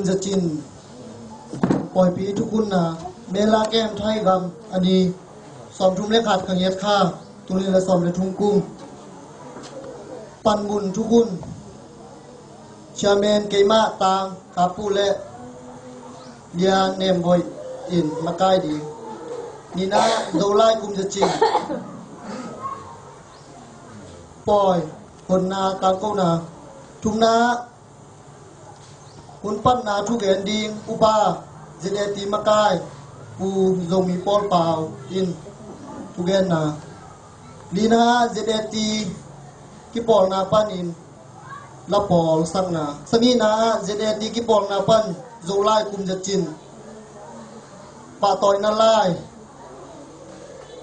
จะจินปล่อยปีทุกคนนะเมลาแก้มไทยกำอันนี้สอมทุ่มเล็กขาดขังเย็ดข้าตุลีและสอมและทุ่งกุ้งปันบุญทุกคนเชียเมนเกมาตางคาปูและเลียเนมบอยอินมาใกล้ดีนี่นะโดไลกุมจะจินปล่อยคนนาตางเก้านาทุ่งนาคุณปั้นนาทุกเอ็นดิงอุปาเจเนตีมากายปูโซมีปอลเปล่าอินทุกเอ็นนาลีนาเจเนตีกิปอลนาปันอินละปอลสังนาสมีนาเจเนตีกิปอลนาปันโซไลคุมจะจินป่าตอยนาไล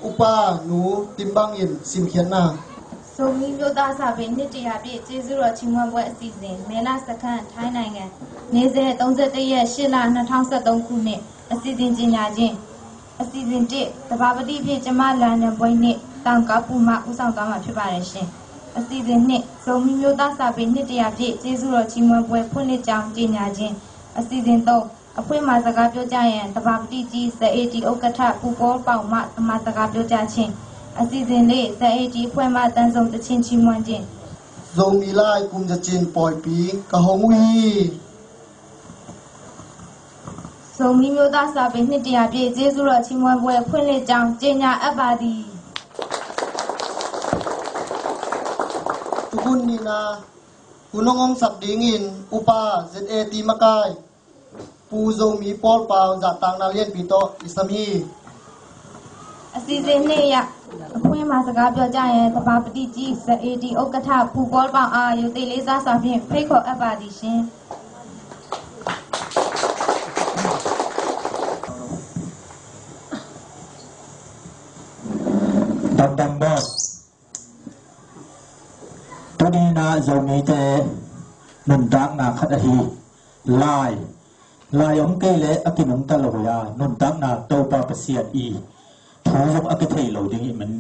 อุปาหนูติมบังอินสิมเขียนนาส่งมีโยตาสาเป็นนิตยาพิเจสุรชิมวันวันซีซันเมลาสกันไทยနိုင်ငံနေစဉ်31ရက်8လ2023ခုနှစ်အစီအစဉ်ကြီးညာချင်းအစီအစဉ်1တဘာပတိဖြစ်ကျမလန်တဲ့ဘွိုင်းနှစ်တောင်ကပူမဦးဆောင်သွားမှာဖြစ်ပါတယ်ရှင်အစီအစဉ်2ဇုံမီမျိုးသားစာပေနှစ်တရာပြည့်ကျေးဇူးတော်ချီးမွမ်းပွဲဖွင့်လှစ်ကြောင်းကြေညာခြင်းအစီအစဉ်3အဖွင့်မှာစကားပြောကြရန်တဘာပတိကြီးစအေတီဥက္ကဋ္ဌပူပေါ်ပေါင်မှအမှာစကားပြောကြခြင်းအစီအစဉ်4စအေတီအဖွဲ့မှတန်းဆောင်တချင်းချီးမွမ်းခြင်းဇုံမီလိုက်ကုမ်จะจินปล่อยปีกะหงวีဇုံမီမျိုးသားစာပေနှစ်တရာပြည့်ကျေးဇူးတော်ချီးမွမ်းပွဲဖွင့်လှစ်ကြောင်းကြေညာအပ်ပါသည်ทุกคนนี่นะคุณน้องสักดิงินอุปาเซเอตีมากายปูโซมีปอลเปล่าจากต่างนาเลียนปีโตอิสมีအစီအစဉ်2ရအခွင့်မှာစကားပြောကြရင်တဘာပတိကြီးစအေတီဥက္ကဋ္ဌပူပေါ်ပေါင်အာယုတေလေးစားစွာဖြင့်ဖိတ်ခေါ်အပ်ပါသည်ရှင်ดังบอสตัวนี้นะจะมีแต่หนุนตักนาขัดฮีลายองเกเลอกินงตลอยาหนุนตักนาโตปาเปเสียอีทูยงอกิเทโลดิ้งเหมือน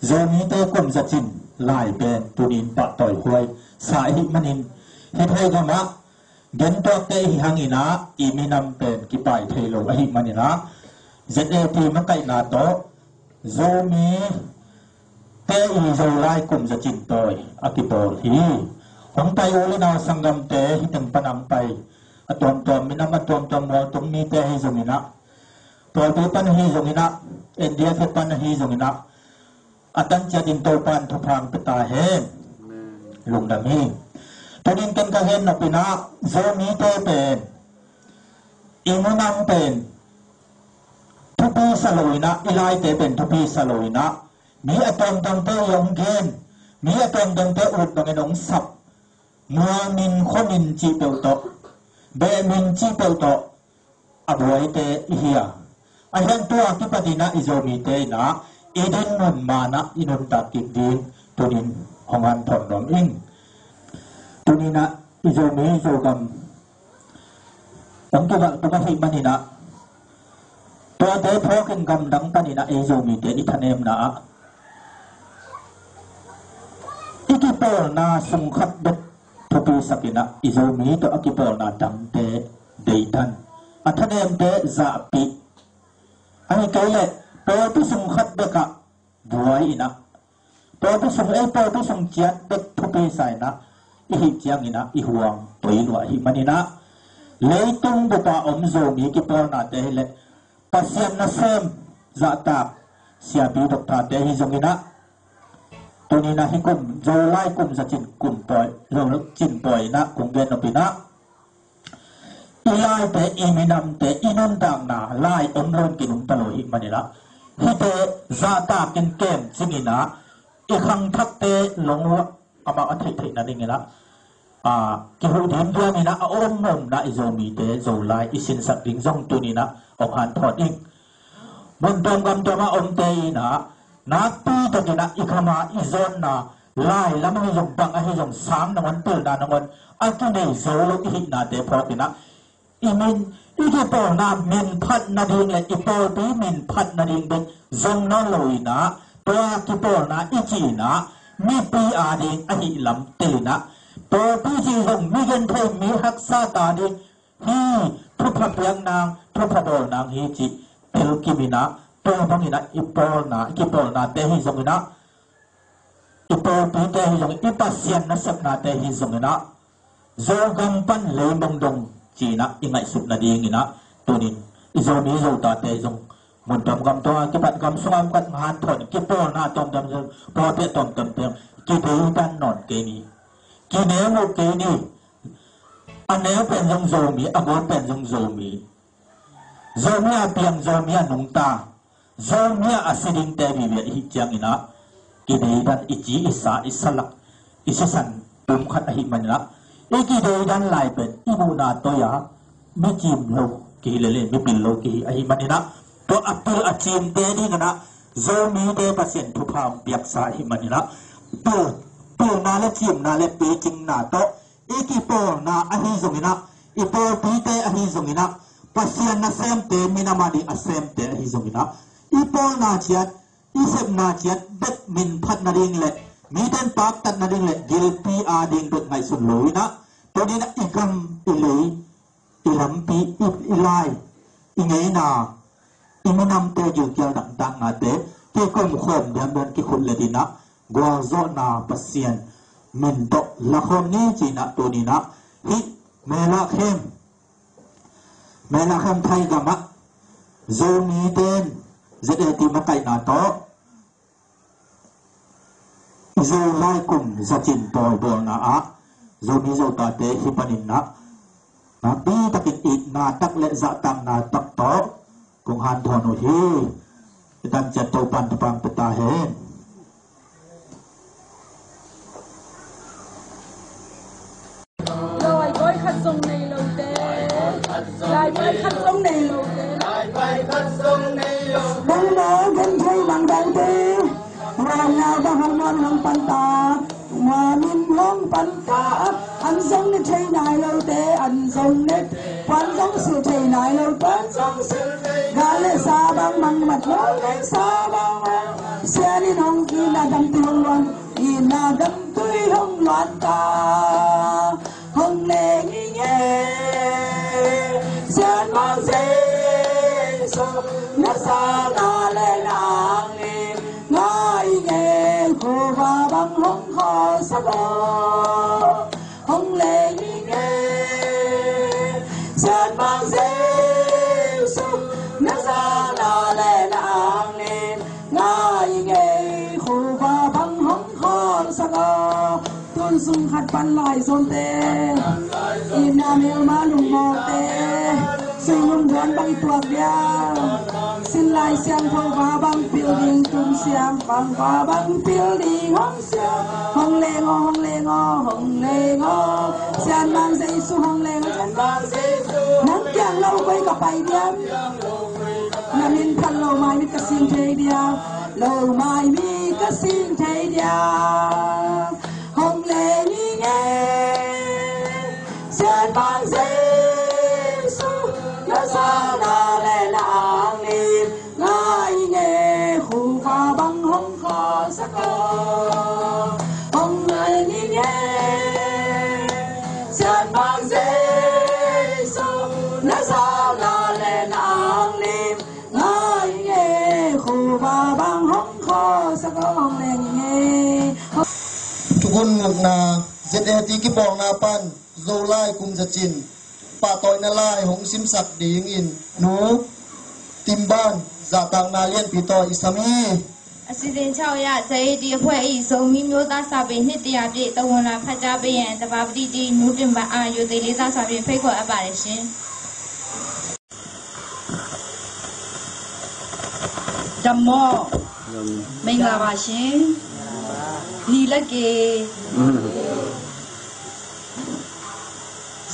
จะมีแต่กลมจะจินลายเป็นตัวนี้ปะต่อยหวยสายหิมันินเฮทยกามะเดินตัวเตหิหังอินะอีมีนำเป็นกิปายเทโลอหิมันินะเจเอทีมันไกนาโตจะมีเตอีโซไลกุมจะจินตอยอกิปอลฮีของไตโอเลนาสังกัมเตหิตังปนังไปอตอมตอมมินามาตอมตอมหัวตรงมีเตหิจงอินะตัวตัวปันหิจงอินะเอ็นเดียเทปันหิจงอินะอตันจะดินโตปันทุพรางปตาเฮลุงดามีตัวนี้เป็นกะเฮนนปินะโซมีเตเป็นอิมุนังเป็นทุพีสโลยนะอิไลเตเป็นทุพีสโลยนะมีอตอมตังเตยองเกนมีอตอมตังเตอุดตังเอนงสับมัวมินขมินจีเปลโตเบมินจีเปลโตอบวยเตเฮียอายันตัวกิปตินะอิโซมีเตนะเอเดนนุนมานะอินุนตักิกดินตัวนี้ของอันถอนนอมอิงตัวนี้นะอิโซมีอิโซกัมองค์ตัวหิมันนี่นะตัวเตพอกินกำดังปันนี่นะอิโซมีเตอิทานเอมนะอิกิเปลนาสุงขัดเด็ดทุปีสกินะอิโซมีตัวอิกิเปลนาดังเตเดดันอัทเนมเตซาปิอันนี้ก็เลยตัวที่สุงขัดเด็กะบวยนะตัวที่สุงตัวที่สุงเจียดเด็กทุปีใส่นะอิหิจียงอินะอิหวงตัวอิหลวหิมันนี่นะเลยตุงบุปผาอมโซมีกิเปลนาเตหิเลปัสยันนาเซมซาตาเสียบีดกตาเตหิจงอินะตัวนี้นะฮิกุมโจไลกุมจะจินกุมปล่อยเราจินปล่อยนะกุมเวนอปินะอีไลเตอีมินัมเตอีนุนดังนาไลอมรอนกินุมตโลหิมันนี่ละฮิเตซาตากินเกมจิงินะอีขังทักเตหลงวะอามาอัฐินั่นเองละกิฮูดินเดียนี่นะอมมมนะอิโซมีเตโจไลอิสินสักดิงซงตัวนี้นะออกหันถอดอิงบนตรงกำตัวมาอมเตนะนักปีตะกินะอิขมาอิโซนนะไล่แล้วมันยงบังให้ยงสามนวันเปิดนานวันอันที่นี่โซโลอินาเตพอกินะอิมินอิกิปอนามินพัดนาดิงและอิปอปีมินพัดนาดิงเป็นซงนลอยนะตัวกิปอนาอิจีนะมีปีอาดิงอหิลำเตนะตัวปีจีหงมีเงินเทมีฮักซาตาดิ ฮีทุพเพียงนางทุพบอลนางฮีจิเปลกิมินะเปลบังอินะอิปอลนากิปอลนาเตฮิซงอินะอิปอลปีเตฮิซงอิปัสยันนัสนาเตฮิซงอินะโจกัมปันเลมงดงจีนะอิงไงสุดนาดีอินะตัวนี้อิโซมีโจตาเตซงมันทำกำตัวกิปัดกำสวามกัดงานถอนกิปอลนาตอมดำซงพอเปตอมดำเพียงกิเดดันนอนเกนีกิเนโมเกนีอันนี้เป็นจงโจมีอันนี้เป็นจงโจมีโจมีอาเปียงโจมีอานุงตาโจมีอาสิดิงเตบีเบียฮิจังอินะกิเดดันอิจิอิสาอิสลักอิสสันบุมขัดหิมันนะอีกิเดดันไลเป็นอิบูนาโตยาไม่จิมโลกิเลเลไม่ปิลโลกิหิมันนะตัวอัปเปิลอาจิมเตดีกันนะโจมีเดปัสเซนทุพามเปียกสาหิมันนะตัวนาเลจิมนาเลเปจิงนาโตiki por na ahi zongina ipor pite ahi zongina pasian na semte minamadi asemte ahi zongina ipor na chiat isep na chiat bet min phat na ding le miten pak tat na ding le gil pi a ding dot ngai sun loina to din ikam ilei ilam pi ilai ingei na imunam te ju kyal dak dak na te ke kom khom diam don ki khun le dina gwa zo na pasian mình đọc là không nghe chỉ là tôi đi nè hít mẹ là khem thay cả mắt dâu ní tên rất là tìm cái nào đó dâu lai cùng gia trình bồi bồi nè á dâu ní dâu ta tế khi bạn nè mà bi ta kinh ít nà tắc lệ dạ tăng nà tắc đó cùng hàn thọ nổi hi tan chặt tàu pan tập pan ta hết sông này lâu thế lại bay khăn sông này lâu thế lại bay khăn sông này lâu đang đó gần thấy bằng đầu thế hoàng nào đang hăng ngon hăng pan ta mà min hong pan ta ăn sông này thấy này lâu thế ăn sông này pan sông sự thấy này lâu pan sông sự gà lê sa băng măng mặt lâu cái sa băng xe đi hong kia là đâm tươi hong loan kia là đâm tươi hong loan ta hong lê nghe sen mang dây sông nước xa na lê nàng đi ngài nghe khô và băng hong kho sắc đỏ hong lê nghe sen mang dây sông nước xa na lê nàng đi ngài nghe khô và băng hong kho sắc đỏ tuôn sung khát pan lại zon te im nam yêu ma lùng mò te sing lùng đón băng tuột dia xin lại xiang thâu và băng phiêu đình tung xiang băng và băng phiêu đình hong xiang hong lê ngô hong lê ngô hong lê ngô xiang mang dây su hong lê ngô xiang mang dây su nắng kiang lâu quay gặp bay điam nằm in khăn lâu mai mi kasin thế dia lâu mai mi kasin thế dia hong lê nghe sen mang dây su nó xa na lê nàng niệm ngài nghe khu pha băng hong kho sắc đỏ hong lê nghe sen mang dây su nó xa na lê nàng niệm ngài nghe khu pha băng hong kho sắc đỏ hong lê ngheทุกคนงกนาเจ็ดตีกิปองนาปันโซไลคุมจัดจินป่าตอยนาลายหงซิมสักดีอินหนูติมบ้านจ่าตังนาเลียนปีตออิสามีအစီအစဉ်6ရဇေဒီအဖွဲ့ဤဇုံမီမျိုးသားစာပေနှစ်တရာပြည့်တဝန်လာဖတ်ကြားပေးရန်တဘာပတိတီနုတင်ပါအာယုသေးလေးစားစွာဖြင့်ဖိတ်ခေါ်အပ်ပါတယ်ရှင်ဓမ္မောမင်္ဂလာပါရှင်နီလက်ကေ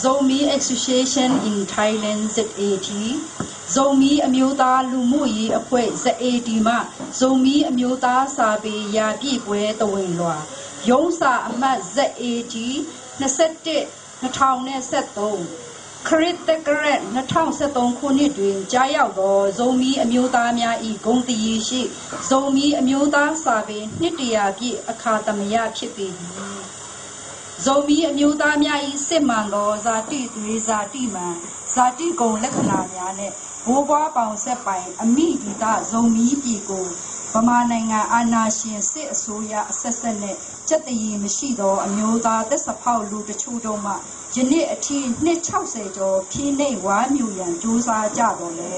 Zomi Association in Thailand ZAT Zomi အမျိုးသားလူမှုရေးအဖွဲ့ ZAT မှ Zomi အမျိုးသားစာပေရာပြည့်ပွဲတဝင်လွှာရုံးစာအမှတ် ZAT 21/2013ခရစ်တက္ကရက်2013ခုနှစ်တွင်ကြားရောက်သော Zomi အမျိုးသားများ၏ဂုဏ်တည်ရှိ Zomi အမျိုးသားစာပေနှစ်တရာပြည့်အခါသမယဖြစ်ပေသည် ဇုံမီအမျိုးသားများ၏စစ်မှန်သောဇာတိသွေးဇာတိမှန်ဇာတိကုံလက္ခဏာများနဲ့ဘိုးဘွားပေါင်ဆက်ပိုင်အမိဒီတာဇုံမီပြည်ကိုဗမာနိုင်ငံအာဏာရှင်စစ်အစိုးရအဆက်ဆက်နဲ့ကြက်တရီမရှိသောအမျိုးသားသက်စဖောက်လူတချို့တို့မှယနေ့အထိနှစ်60ကျော်ဖြင်းနှိမ့်ဝါမြူရန်ကြိုးစားကြတော့လေ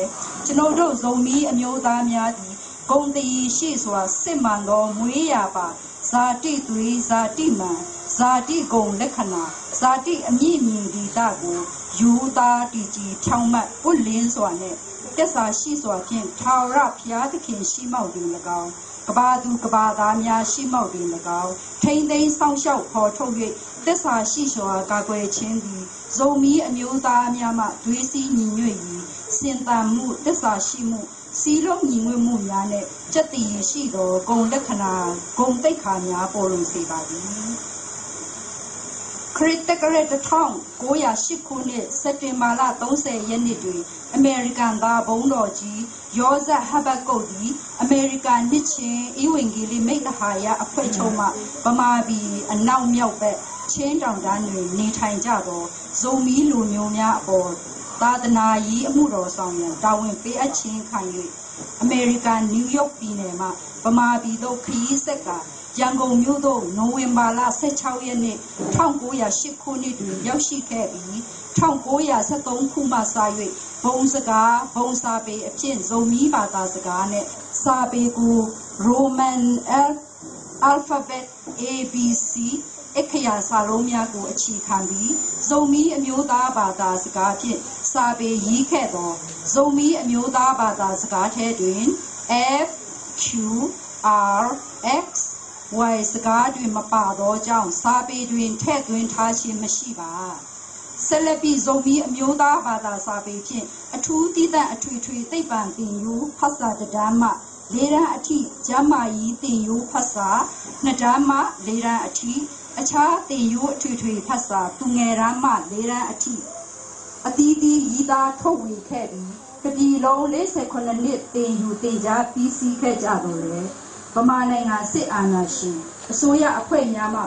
ကျွန်ုပ်တို့ဇုံမီအမျိုးသားများသည်ဂုံတရီရှိစွာစစ်မှန်သောမွေးရာပါဇာတိသွေးဇာတိမှန်ဇာတိကုံလက္ခဏာဇာတိအမြင့်မြင့်ဒီတာကိုယူသားတည်ကြည်ဖြောင်းမှတ်ဥလင်းစွာနဲ့တက်စာရှိစွာဖြင့်ထာဝရဘုရားသခင်ရှိမောက်တွင်၎င်းကဘာသူကဘာသားများရှိမောက်တွင်၎င်းထိမ့်သိမ်းဆောင်ရှောက်ခေါ်ထုတ်၍တက်စာရှိစွာကာကွယ်ခြင်းသည်ဇုံမီအမျိုးသားများမှဒွေးစည်းညီညွတ်၍စင်တန်မှုတက်စာရှိမှုစီလုံးညီညွတ်မှုများနဲ့စက်တည်ရှိသောဂုဏ်လက္ခဏာဂုဏ်သိက္ခာများပေါ်လွင်စေပါသည်ခရစ်တကရ1908ခုနှစ်စက်တင်ဘာလ30ရက်နေ့တွင်အမေရိကန်သားဘုန်းတော်ကြီးယောဇက်ဟဘတ်ကုတ်သည်အမေရိကန်နှစ်ချင်းဤဝင်ကြီးလေးမိတ်ဟာယအဖွဲ့ချုပ်မှဗမာပြည်အနောက်မြောက်ဘက်ချင်းတောင်တန်းတွင်နေထိုင်ကြသောဇုံမီလူမျိုးများအပေါ်သာသနာရေးအမှုတော်ဆောင်ရန်တာဝန်ပေးအပ်ခြင်းခံ၍အမေရိကန်နယူးယောက်ပြည်နယ်မှဗမာပြည်သို့ခရီးဆက်ကရန်ကုန်မြို့သို့နိုဝင်ဘာလ16ရက်နေ့1908ခုနှစ်တွင်ရောက်ရှိခဲ့ပြီး1973ခုမှစ၍ဘုံစကားဘုံစာပေအဖြစ်ဇုံမီဘာသာစကားနဲ့စာပေကို Roman alphabet ABC အခရာစာလုံးများကိုအခြေခံပြီးဇုံမီအမျိုးသားဘာသာစကားဖြင့်စာပေရေးခဲ့သောဇုံမီအမျိုးသားဘာသာစကားထဲတွင် F Q R X Y စကားတွင်မပါသောကြောင့်စာပေတွင်ထည့်သွင်းထားခြင်းမရှိပါဆက်လက်ပြီးဇုံမီအမျိုးသားဘာသာစာပေဖြင့်အထူးတည်တဲ့အထွေထွေသိပ္ပံသင်ယူဖတ်စာတစ်တန်းမှ၄တန်းအထိကျမ်းမာရေးသင်ယူဖတ်စာ2တန်းမှ4တန်းအထိအခြားသင်ယူအထွေထွေဖတ်စာသူငယ်တန်းမှ4တန်းအထိအသီးသီးရည်သားထုတ်ဝေခဲ့ပြီးတပြည်လုံး48နှစ်သင်ယူသင်ကြားပြီးစီးခဲ့ကြတော့လေဗမာနိုင်ငံစစ်အာဏာရှင်အစိုးရအဖွဲ့များမှ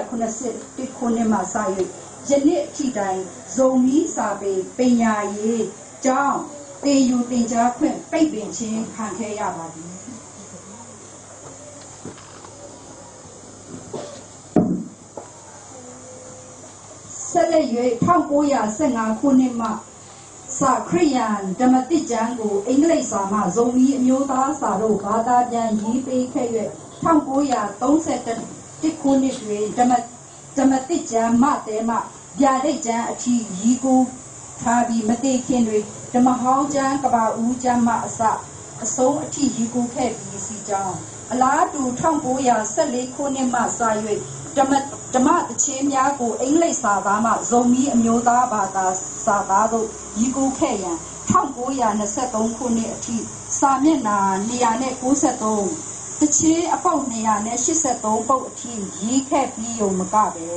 1981ခုနှစ်မှစ၍ယနေ့အထိတိုင်ဇုံမီစာပေပညာရေးကျောင်းသင်ယူသင်ကြားခွင့်ပိတ်ပင်ခြင်းခံခဲ့ရပါသည်ဆက်လက်၍1915ခုနှစ်မှစာခရိယန်ဓမ္မတိကျမ်းကိုအင်္ဂလိပ်စာမှဇုံမီအမျိုးသားစာတို့ဘာသာပြန်ရေးပေးခဲ့၍1931ခုနှစ်တွင်ဓမ္မတိကျမ်းမှတဲမှဗျာဒိတ်ကျမ်းအထိရီကိုထားပြီးမသိခင်တွင်ဓမ္မဟောင်းကျမ်းကဘာဦးကျမ်းမှအဆုံးအထိရီကိုခဲ့ပြီးစီကြောင်းအလားတူ1914ခုနှစ်မှစ၍ဓမ္မတခြင်းများကိုအင်္ဂလိပ်စာသားမှဇုံမီအမျိုးသားဘာသာစာသားတို့ရီကိုခဲ့ရန်1923ခုနှစ်အထိစာမျက်နှာ293တခြင်းအပုတ်283ပုတ်အထိရေးခဲ့ပြီးုံမကပဲ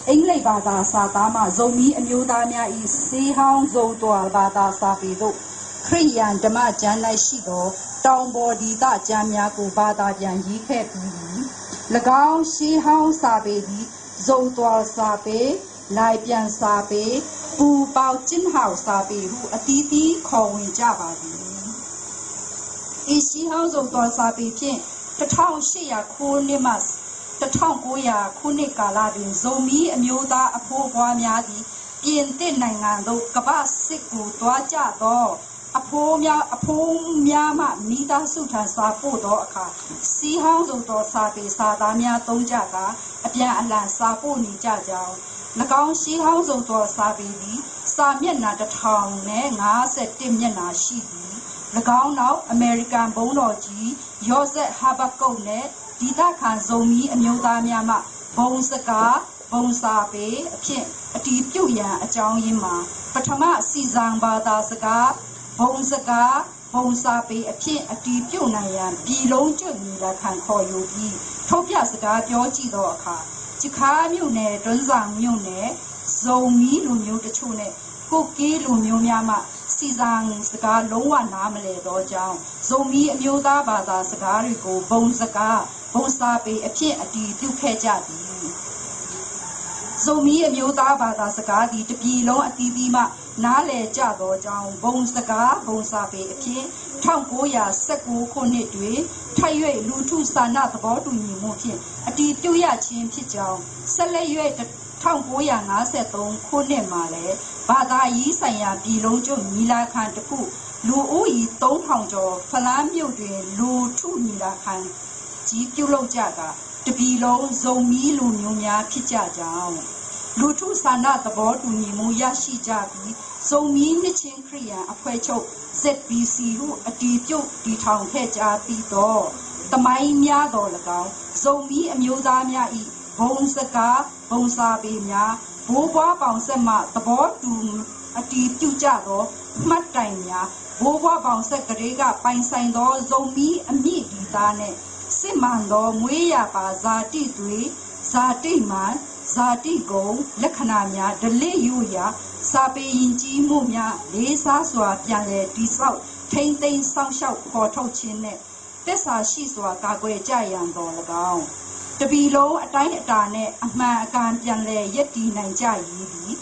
အင်္ဂလိပ်ဘာသာစာသားမှဇုံမီအမျိုးသားများ၏စေဟောင်းဇုံတော်ဘာသာစာပေတို့ခရိယန်ဓမ္မကျမ်း၌ရှိသောတောင်ပေါ်ဒီတကျမ်းများကိုဘာသာပြန်ရေးခဲ့ပြီး၎င်းရှေးဟောင်းစာပေသည်ဇုံတော်စာပေလိုက်ပြန်စာပေပူပေါကျင်းဟောက်စာပေဟုအသီးသီးခေါ်ဝင်ကြပါသည်ဤရှေးဟောင်းဇုံတော်စာပေဖြင့်1800ခုနှစ်မှ1900ခုနှစ်ကာလတွင်ဇုံမီအမျိုးသားအဖိုးဘွားများသည်ပြင်သစ်နိုင်ငံသို့ကမ္ဘာစစ်ကိုတွားကြသောအဖိုးများမှမိသားစုထံစာပို့သောအခါစီဟောင်းစုံတော်စာပေစာသားများသုံးကြကအပြန်အလှန်စာပို့နေကြကြောင်း၎င်းစီဟောင်းစုံတော်စာပေသည်စာမျက်နှာ1051မျက်နှာရှိသည်၎င်းနောက်အမေရိကန်ဘုန်းတော်ကြီးယောဇက်ဟာဘတ်ကုတ်နှင့်ဒီတခါဇုံမီအမျိုးသားများမှဘုံစကားဘုံစာပေအဖြစ်အတီးပြုတ်ရန်အကြောင်းရင်းမှာပထမစီဇံဘာသာစကားဘုံစကားဘုံစာပေအဖြစ်အတီးပြုတ်နိုင်ရန်ပြည်လုံးကျွတ်ညီလာခံခေါ်ယူပြီးထုတ်ပြစကားပြောကြည့်သောအခါချခါမြို့နယ်တွန်းဆောင်မြို့နယ်ဇုံမီလူမျိုးတချို့နဲ့ကိုကီးလူမျိုးများမှစီဇံစကားလုံးဝနားမလည်သောကြောင့်ဇုံမီအမျိုးသားဘာသာစကားတွေကိုဘုံစကားဘုံစာပေအဖြစ်အတီးပြုတ်ခဲ့ကြသည် ဇုံမီအမျိုးသားဘာသာစကားသည်တပြည်လုံးအသီးသီးမှနားလည်ကြသောကြောင့်ဘုံစကားဘုံစာပေအဖြစ်1919ခုနှစ်တွင်ထိုက်၍လူထုစာနာသဘောတူညီမှုဖြင့်အတည်ပြုရခြင်းဖြစ်ကြောင်းဆက်လက်၍1953ခုနှစ်မှာလည်းဘာသာရေးဆိုင်ရာပြည်လုံးကျွညီလာခံတစ်ခုလူဦးရေ3000ကျော်ဖလန်းမြို့တွင်လူထုညီလာခံကြီးပြုလုပ်ကြတာတပြည်လုံးဇုံမီလူမျိုးများဖြစ်ကြကြောင်းလူထုစာနာသဘောတူညီမှုရရှိကြပြီးဇုံမီနှစ်ချင်းခရိယာအဖွဲ့ချုပ် ZBC ဟုအတည်ပြုတည်ထောင်ခဲ့ကြပြီးတော့တမိုင်းများတော်၎င်းဇုံမီအမျိုးသားများ၏ဘုံစကားဘုံစာပေများဘိုးဘွားပေါင်ဆက်မှသဘောတူအတည်ပြုကြသောမှတ်တိုင်များဘိုးဘွားပေါင်ဆက်ကလေးကပိုင်ဆိုင်သောဇုံမီအမိဒီသားနှင့်စစ်မှန်သောမွေးရပါဇာတိတွေဇာတိမှန်ဇာတိကုံလက္ခဏာများဒလိယူရာစာပေရင်ကြီးမှုများလေးစားစွာပြန်လည်တည်ဆောက်ထိမ့်သိမ်းဆောင်ရှောက်ပေါ်ထုတ်ခြင်းနှင့်သစ္စာရှိစွာကာကွယ်ကြရန်တော်၎င်းတပီလုံးအတိုင်းအတာနဲ့အမှန်အကန်ပြန်လည်ရည်တည်နိုင်ကြရည်သည်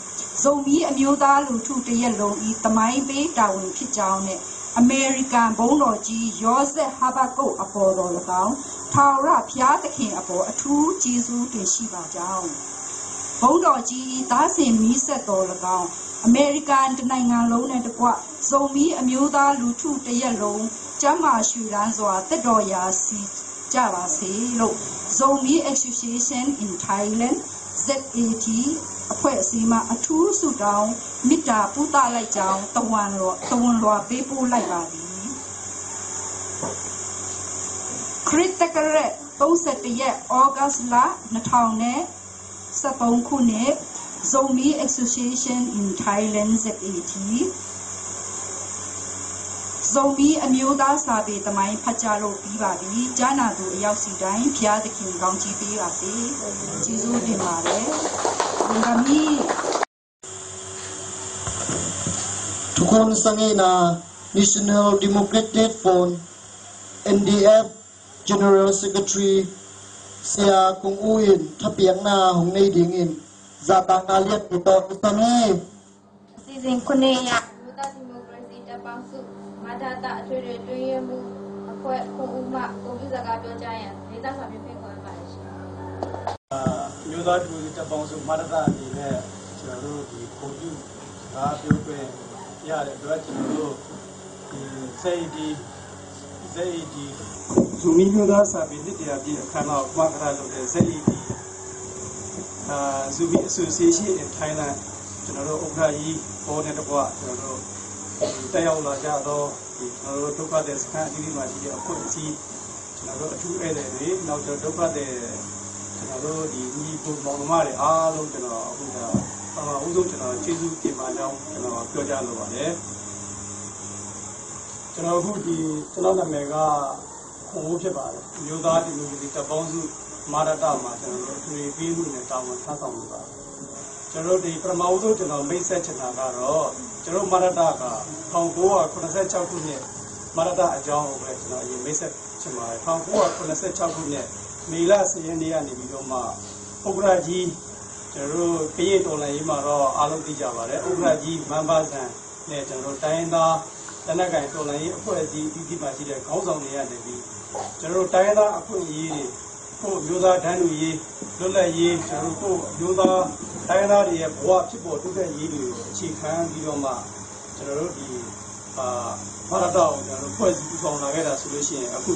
ဇုံမီအမျိုးသားလူထုတရက်လုံးဤတမိုင်းပေးတာဝန်ဖြစ်ကြောင်းနဲ့အမေရိကန်ဘုန်းတော်ကြီးယောဇက်ဟာဘကုတ်အပေါ်တော်၎င်းထာဝရဘုရားသခင်အပေါ်အထူးကျေးဇူးတင်ရှိပါကြောင်းဘုန်းတော်ကြီးသားစဉ်မီးဆက်တော်၎င်းအမေရိကန်တနိုင်ငံလုံးနဲ့တကွဇုံမီအမျိုးသားလူထုတရက်လုံးကျမ်းမာရှုရန်စွာတက်တော်ရာစီကြပါစေလို့ဇုံမီ Association in Thailand ZAT အဖွဲ့အစည်းမှအထူးဆုတောင်းမေတ္တာပူတာလိုက်ကြောင်းတဝန်လွာပေးပို့လိုက်ပါသည်ခရစ်တကရက်31ရက်ဩဂတ်လ2013ခုနှစ် Zomi Association in Thailand ZAT Zomi အမျိုးသားစာပေသမိုင်းဖတ်ကြားလို့ပြီးပါပြီကြားနာသူအရောက်စီတိုင်းဘုရားသခင်ကောင်းချီးပေးပါစေကျေးဇူးတင်ပါတယ်ဒီကမီทุกคนสังเกตนะ National Democratic Front NDF General Secretary เสียคงอุยนทับเปียงนาของในดิ่งอินจาตางนาเลียดติดต่อกุตนีစီစဉ်ခုနှစ်ရလူသားဒီမိုကရေစီတပ်ပေါင်းစုမာတာတာအထွေထွေတွင်းရမှုအဖွဲ့ခုဥမကိုပြုစကားပြောကြရန်ဒေသစာပေဖိတ်ခေါ်ပါရရှင်မျိုးသားဒီမိုကရေစီတပ်ပေါင်းစုမာတာတာအနေနဲ့ကျွန်တော်တို့ဒီခုပြုစကားပြောခွင့်ရတဲ့အတွက်ကျွန်တော်တို့ဒီZAD ဇူမီမျိုးသားစာပေနှစ်တရားပြည့်အခမ်းအနားမှာခရလုပ်တဲ့ ZAD ဇူမီ Association in Thailand ကျွန်တော်တို့ဥက္ကဋ္ဌကြီးပေါ်တဲ့တော့ကျွန်တော်တို့တက်ရောက်လာကြတော့ဒီကျွန်တော်တို့ဒုက္ခသည်စခန်းအသီးသီးမှာရှိတဲ့အဖွဲ့အစည်းကျွန်တော်တို့အထူးဧည့်သည်တွေနောက်ကျွန်တော်ဒုက္ခသည်ကျွန်တော်တို့ဒီညီကိုမောင်နှမတွေအားလုံးကျွန်တော်အခုကဥဆုံးကျွန်တော်ကျေးဇူးတင်ပါကြောင်းကျွန်တော်ပြောကြားလိုပါတယ်ကျွန်တော်အခုဒီကျွန်တော်နာမည်ကခုံဦးဖြစ်ပါတယ်မျိုးသားဒီမိုကရေစီတပ်ပေါင်းစုမာရတာမှာကျွန်တော်တို့ထွေပြီးမှုနဲ့တာဝန်ထမ်းဆောင်နေပါတယ်ကျွန်တော်တို့ဒီပထမဦးဆုံးကျွန်တော်မိတ်ဆက်ချင်တာကတော့ကျွန်တော်မာရတာက1986ခုနှစ်မာရတာအကြောင်းကိုပဲကျွန်တော်အရင်မိတ်ဆက်ချင်ပါတယ်1986ခုနှစ်မေလ10ရက်နေ့ကနေပြီးတော့မှဥက္ကဋ္ဌကြီးကျွန်တော်တို့ပြည်တော်လှန်ရေးမှာတော့အားလုံးသိကြပါတယ်ဥက္ကဋ္ဌကြီးမန်ပါဆန်နဲ့ကျွန်တော်တို့တိုင်းသားတနက်ကန်တော်လှန်ရေးအဖွဲ့အစည်းအသီးသီးမှာရှိတဲ့ခေါင်းဆောင်တွေကနေပြီးကျွန်တော်တို့တိုင်းသားအဖွဲ့အစည်းတွေကိုမျိုးသားဒန်းလူရေးလွတ်လပ်ရေးကျွန်တော်တို့မျိုးသားတိုင်းသားတွေရဲ့ဘဝဖြစ်ပေါ်တိုးတက်ရေးတွေကိုအခြေခံပြီးတော့မှကျွန်တော်တို့ဒီဘာသာတော်ကျွန်တော်တို့ဖွဲ့စည်းဆောင်လာခဲ့တာဆိုလို့ရှိရင်အခု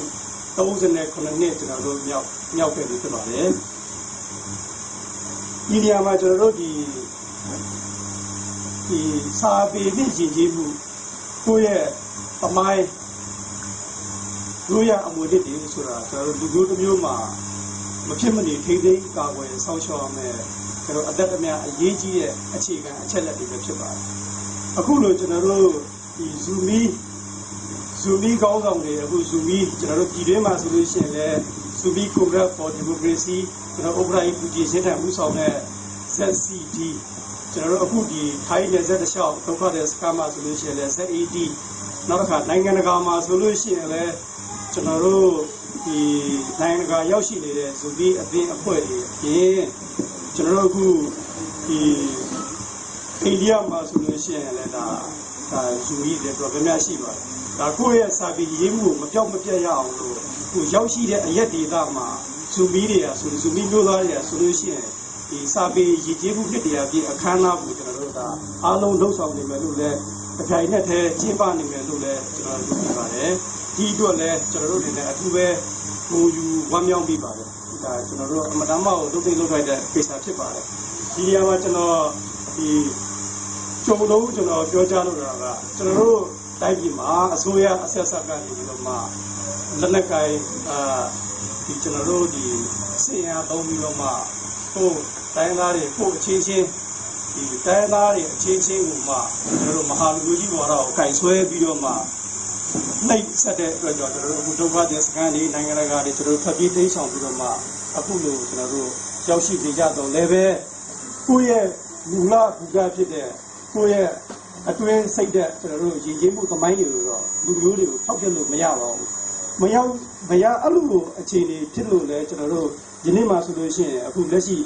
39နှစ်ကျွန်တော်တို့မြောက်ခဲ့ပြီဖြစ်ပါတယ်ဒီနေရာမှာကျွန်တော်တို့ဒီစာပေနဲ့ယဉ်ကျေးမှုကိုယ့်ရဲ့သမိုင်းရိုးရအမွေအနှစ်တွေဆိုတာကျွန်တော်တို့လူမျိုးတစ်မျိုးမှာမဖြစ်မနေထိသိမ်းကာကွယ်စောင့်ရှောက်ရမယ်ကျွန်တော်အသက်အမြတ်အရေးကြီးတဲ့အခြေခံအချက်လက်တွေပဲဖြစ်ပါတယ်အခုလိုကျွန်တော်တို့ဒီဇူမီကောင်းဆောင်တွေအခုဇူမီကျွန်တော်တို့ပြည်တွင်းမှာဆိုလို့ရှိရင်လည်းဇူမီ Congress for Democracy ကျွန်တော်ဥက္ကဋ္ဌကြီးပူကြည်ရှင်းထံဦးဆောင်တဲ့ ZCD ကျွန်တော်တို့အခုဒီထိုင်းနယ်စပ်တစ်လျှောက်ဒုက္ခသည်စခန်းမှာဆိုလို့ရှိရင်လည်း ZAD နောက်တစ်ခါနိုင်ငံတကာမှာဆိုလို့ရှိရင်လည်းကျွန်တော်တို့ဒီနိုင်ငံတကာရောက်ရှိနေတဲ့ဇူမီအသင်းအဖွဲ့တွေပြင်ကျွန်တော်တို့အခု အိန္ဒိယမှာဆိုလို့ရှိရင်လည်းဒါယူပြီးတယ်တော်တော်များရှိပါတယ်ဒါကိုယ့်ရဲ့စာပေရေးမှုကိုမပြောက်မပြတ်ရအောင်လို့ကိုရောက်ရှိတဲ့အရက်ဒေသမှာဇူမီတွေကဆိုဇူမီမျိုးသားတွေကဆိုလို့ရှိရင်ဒီစာပေရည်ကြီးမှုနှစ်တရာပြည့်အခမ်းအနားကိုကျွန်တော်တို့ဒါအားလုံးလှုပ်ဆောင်နေမယ်လို့လည်းအခိုင်နဲ့တည်းကျင်းပနေမယ်လို့လည်းကျွန်တော်တို့ပြောပါတယ်ဒီအတွက်လည်းကျွန်တော်တို့တွေလည်းအထူးပဲဟိုယူဝမ်းမြောက်ပြီးပါတယ်ဒါကျွန်တော်တို့အမတမ်းမကိုလုပ်သိလုပ်ထိုက်တဲ့ကိစ္စဖြစ်ပါတယ်ဒီနေရာမှာကျွန်တော်ဒီကျုံလုံးကျွန်တော်ပြောကြားလို့ရတာကကျွန်တော်တို့တိုင်းပြည်မှာအစိုးရအဆက်ဆက်ကနေပြီးတော့မှလက်နက်ကိုင်ဒီကျွန်တော်တို့ဒီစေရသုံးပြီးတော့မှကိုတိုင်းသားတွေကိုအချင်းချင်းဒီတိုင်းသားတွေအချင်းချင်းကိုမှကျွန်တော်တို့မဟာလူကြီးဘော်တော့ကိုင်ဆွဲပြီးတော့မှနှိပ်ဆက်တဲ့အတွက်ကြောင့်ကျွန်တော်တို့အခုဒုက္ခသည်စခန်းတွေနိုင်ငံတကာတွေကျွန်တော်တို့ဖျက်ပြေးတိမ်းဆောင်ပြီးတော့မှအခုလိုကျွန်တော်တို့ရောက်ရှိနေကြတော့လည်းပဲကိုယ့်ရဲ့လူလာဘူကဖြစ်တဲ့ကိုယ့်ရဲ့အတွင်းစိတ်တဲ့ကျွန်တော်တို့ရည်ကြီးမှုသမိုင်းတွေတော့လူမျိုးတွေကိုထောက်ပြလို့မရပါဘူးမရအဲ့လိုအခြေအနေဖြစ်လို့လဲကျွန်တော်တို့ဒီနေ့မှဆိုလို့ရှိရင်အခုလက်ရှိ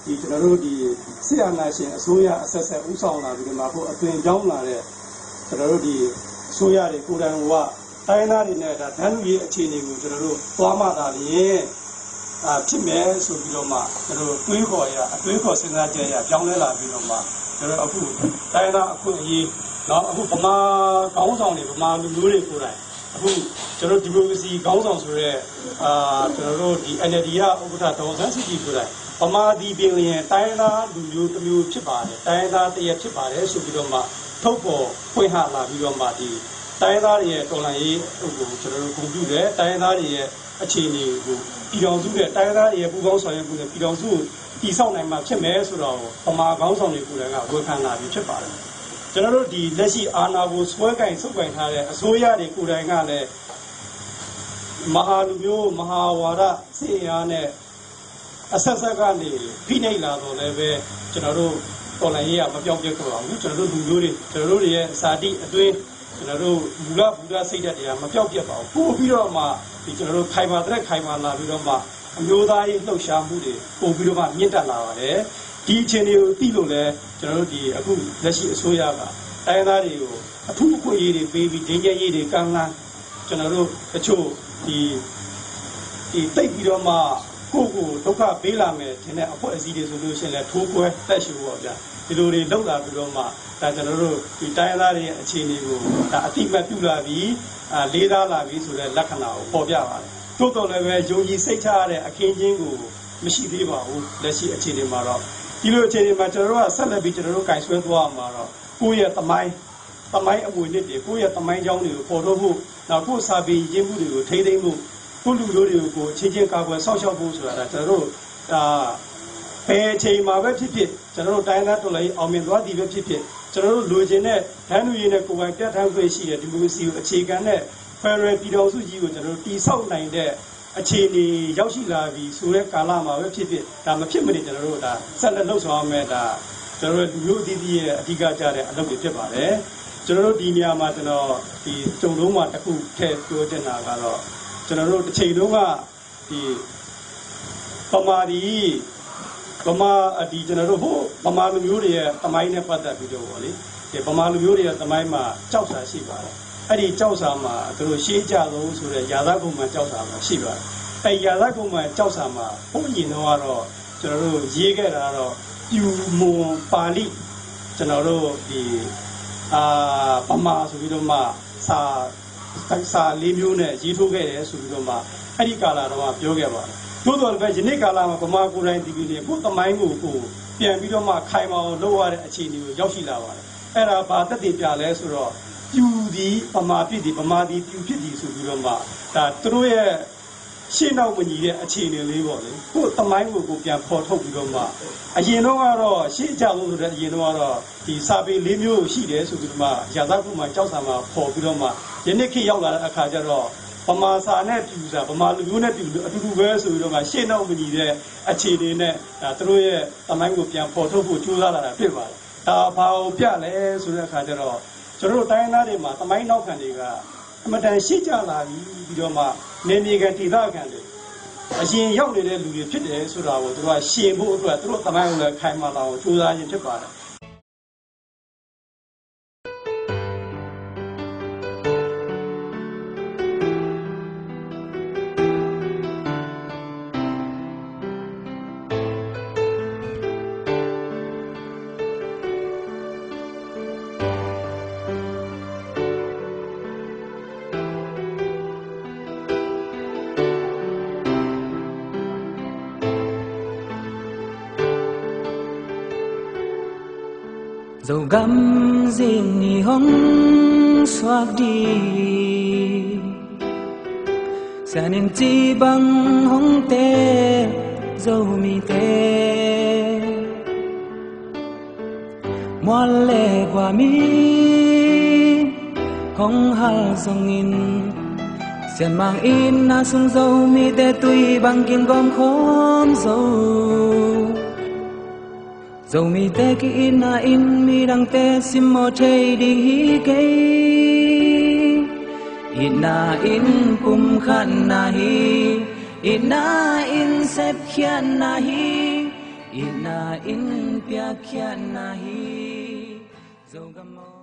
ဒီကျွန်တော်တို့ဒီဆရာနာရှင်အစိုးရအဆက်ဆက်ဥဆောင်လာပြီးတော့မှအခုအသွင်ပြောင်းလာတဲ့ကျွန်တော်တို့ဒီအစိုးရတွေကိုယ်တိုင်ကတိုင်းသားတွေနဲ့ဒါတန်းလူရေးအခြေအနေကိုကျွန်တော်တို့သွားမှသာလျှင်ဖြစ်မယ်ဆိုပြီးတော့မှကျွန်တော်တွေးခေါ်စဉ်းစားကြရပြောင်းလဲလာပြီးတော့မှကျွန်တော်အခုတိုင်းသားအခုအရေးနော်အခုဗမာကောင်းဆောင်တွေဗမာလူမျိုးတွေကိုယ်တိုင်အခုကျွန်တော်ဒီမိုကရေစီကောင်းဆောင်ဆိုရဲကျွန်တော်တို့ဒီ NLD ကဥက္ကဋ္ဌဒေါ်စန်းစုကြည်ကိုယ်တိုင်ဗမာဒီပင်လျင်တိုင်းသားလူမျိုးတစ်မျိုးဖြစ်ပါတယ်တိုင်းသားတရက်ဖြစ်ပါတယ်ဆိုပြီးတော့မှထုတ်ပေါ်ဖွင့်ဟလာပြီးတော့မှဒီတိုင်းသားတွေရဲ့တော်လှန်ရေးကိုကျွန်တော်တို့ဂုဏ်ပြုတယ်တိုင်းသားတွေရဲ့အခြေအနေကိုပြည်တော်စုတဲ့တိုင်းသားတွေရဲ့ပူးပေါင်းဆောင်ရွက်မှုနဲ့ပြည်တော်စုတည်ဆောက်နိုင်မှာဖြစ်မယ်ဆိုတော့ဗမာကောင်းဆောင်တွေကိုယ်တိုင်ကဝန်ခံလာပြီးဖြစ်ပါတယ်ကျွန်တော်တို့ဒီလက်ရှိအာဏာကိုဆွဲကင်ဆုပ်ကင်ထားတဲ့အစိုးရတွေကိုယ်တိုင်ကလည်းမဟာလူမျိုးမဟာဝါဒစေအားနဲ့အဆက်ဆက်ကနေဖိနှိပ်လာတော့လည်းပဲကျွန်တော်တို့တော်လှန်ရေးကမပြောင်းပြတ်တော့ဘူးကျွန်တော်တို့လူမျိုးတွေကျွန်တော်တို့ရဲ့စာတိအတွင်းကျွန်တော်တို့မူလဘူဒစိတ်ဓာတ်တွေကမပြောင်းပြတ်ပါဘူးပို့ပြီးတော့မှဒီကျွန်တော်တို့ခိုင်မာတဲ့ခိုင်မာလာပြီးတော့မှအမျိုးသားရေးလှုပ်ရှားမှုတွေပို့ပြီးတော့မှမြင့်တက်လာပါတယ်ဒီအခြေအနေကိုသိလို့လဲကျွန်တော်တို့ဒီအခုလက်ရှိအစိုးရကတိုင်းသားတွေကိုအထူးအခွင့်အရေးတွေပေးပြီးဒင်းကျဲရေးတွေကမ်းလှမ်းကျွန်တော်တို့တချို့ဒီတိတ်ပြီးတော့မှကိုဒုက္ခပေးလာမယ်ထင်တဲ့အဖွဲ့အစည်းတွေဆိုလို့ရှိရင်လည်းထိုးကွဲတက်ရှိဖို့ပေါ့ဗျာဒီလိုတွေလောက်လာပြီးတော့မှဒါကျွန်တော်တို့ဒီတိုင်းသားတွေရဲ့အခြေအနေကိုဒါအတိမတ်ပြုလာပြီးလေးစားလာပြီးဆိုတဲ့လက္ခဏာကိုပေါ်ပြပါတယ်တိုးတော်လည်းပဲယုံကြည်စိတ်ချရတဲ့အခင်းချင်းကိုမရှိသေးပါဘူးလက်ရှိအခြေအနေမှာတော့ဒီလိုအခြေအနေမှာကျွန်တော်တို့ကဆက်လက်ပြီးကျွန်တော်တို့ကင်ဆွဲသွားမှာတော့ကိုယ့်ရဲ့သမိုင်းအမွေနှစ်တွေကိုယ့်ရဲ့သမိုင်းကြောင်းတွေကိုပေါ်ထုတ်ဖို့နောက်ကိုယ့်စာပေရင်းမှုတွေကိုထိန်းသိမ်းဖို့ကိုလူမျိုးတွေကိုချင်းချင်းကာကွယ်ဆောက်ရှောက်ဖို့ဆိုတာဒါကျွန်တော်တို့ဘယ်အချိန်မှာပဲဖြစ်ဖြစ်ကျွန်တော်တို့တိုင်းသားတော်လှန်ရေးအောင်မြင်သွားသည်ပဲဖြစ်ဖြစ်ကျွန်တော်တို့လူချင်းနဲ့ဒန်းလူရင်းနဲ့ကိုယ်ပိုင်ပြဋ္ဌာန်းခွင့်ရှိတဲ့ဒီမိုကရေစီကိုအခြေခံတဲ့ Federal ပြည်တော်စုကြီးကိုကျွန်တော်တို့တည်ဆောက်နိုင်တဲ့အခြေအနေရောက်ရှိလာပြီဆိုတဲ့ကာလမှာပဲဖြစ်ဖြစ်ဒါမဖြစ်မနေကျွန်တော်တို့ဒါဆက်လက်လှုပ်ဆောင်ရမယ်ဒါကျွန်တော်တို့လူမျိုးအသီးသီးရဲ့အဓိကကြတဲ့အလုပ်တွေဖြစ်ပါတယ်ကျွန်တော်တို့ဒီနေရာမှာကျွန်တော်ဒီကြုံလုံးမှာတစ်ခုထည့်ပြောချင်တာကတော့ကျွန်တော်တို့တစ်ချိန်လုံးကဒီဗမာဒီကျွန်တော်တို့ဟိုဗမာလူမျိုးတွေရဲ့သမိုင်းနဲ့ပတ်သက်ပြီးတော့ဗောလေဒီဗမာလူမျိုးတွေရဲ့သမိုင်းမှာကြောက်စာရှိပါတယ်အဲ့ဒီကြောက်စာမှာသူတို့ရှေးကြဆုံးဆိုတဲ့ယာသကုံမှာကြောက်စာမှာရှိပါတယ်အဲ့ယာသကုံမှာကြောက်စာမှာဘုန်းကြီးတော့ကတော့ကျွန်တော်တို့ရေးခဲ့တာတော့ပြူမွန်ပါဠိကျွန်တော်တို့ဒီဗမာဆိုပြီးတော့မှစာလေးမျိုးနဲ့ရေးထိုးခဲ့တယ်ဆိုပြီးတော့မှအဲ့ဒီကာလတော့ပြောခဲ့ပါတယ်သို့တော်လည်းပဲယနေ့ကာလမှာဗမာကိုယ်တိုင်ဒီပြည်ကိုသမိုင်းကိုပြန်ပြီးတော့မှခိုင်မာအောင်လုပ်ရတဲ့အခြေအနေကိုရောက်ရှိလာပါတယ်အဲ့ဒါဘာသက်သေပြလဲဆိုတော့ပြူသည်ဗမာပြည်သည်ဗမာသည်ပြူဖြစ်သည်ဆိုပြီးတော့မှဒါသူတို့ရဲ့ရှင်းတော့မညီတဲ့အခြေအနေလေးပေါ့လေကိုယ်သမိုင်းကိုပြန်ဖော်ထုတ်ပြီးတော့မှအရင်တော့ကတော့ရှင်းကြလို့ဆိုတဲ့အရင်တော့ကတော့ဒီစာပေ၄မျိုးရှိတယ်ဆိုပြီးတော့မှရာဇကုမှာကြောက်စာမှာဖော်ပြီးတော့မှယနေ့ခေတ်ရောက်လာတဲ့အခါကျတော့ဗမာစာနဲ့ပြူစာဗမာလူမျိုးနဲ့ပြူလူအတူတူပဲဆိုပြီးတော့မှရှင်းတော့မညီတဲ့အခြေအနေနဲ့ဒါသူတို့ရဲ့သမိုင်းကိုပြန်ဖော်ထုတ်ဖို့ကြိုးစားလာတာဖြစ်ပါတယ်ဒါဘာကိုပြလဲဆိုတဲ့အခါကျတော့ကျွန်တော်တို့တိုင်းသားတွေမှာသမိုင်းနောက်ခံတွေကအမတန်ရှိကြလာပြီးတော့မှနေမြေကန်ဒေသခံတွေ အရင်ရောက်နေတဲ့လူတွေဖြစ်တယ်ဆိုတာကိုသူတို့ကရှင်းဖို့အတွက်သူတို့သမိုင်းကိုလည်းခိုင်မာလာအောင်ကြိုးစားခြင်းဖြစ်ပါတယ် dầu găm riêng ni hong xoạc đi xa nên chi bằng hong tê dầu mi tê moan lệ qua mi hong hal song in xiên mang in na sung dầu mi tê tùy bằng kim gom khom dầu mi tê ki in na in mi đăng tê sim mô chê đi hi kê in na in kum khan na hi in na in sep khian na hi in na in pia khian na hi dầu gam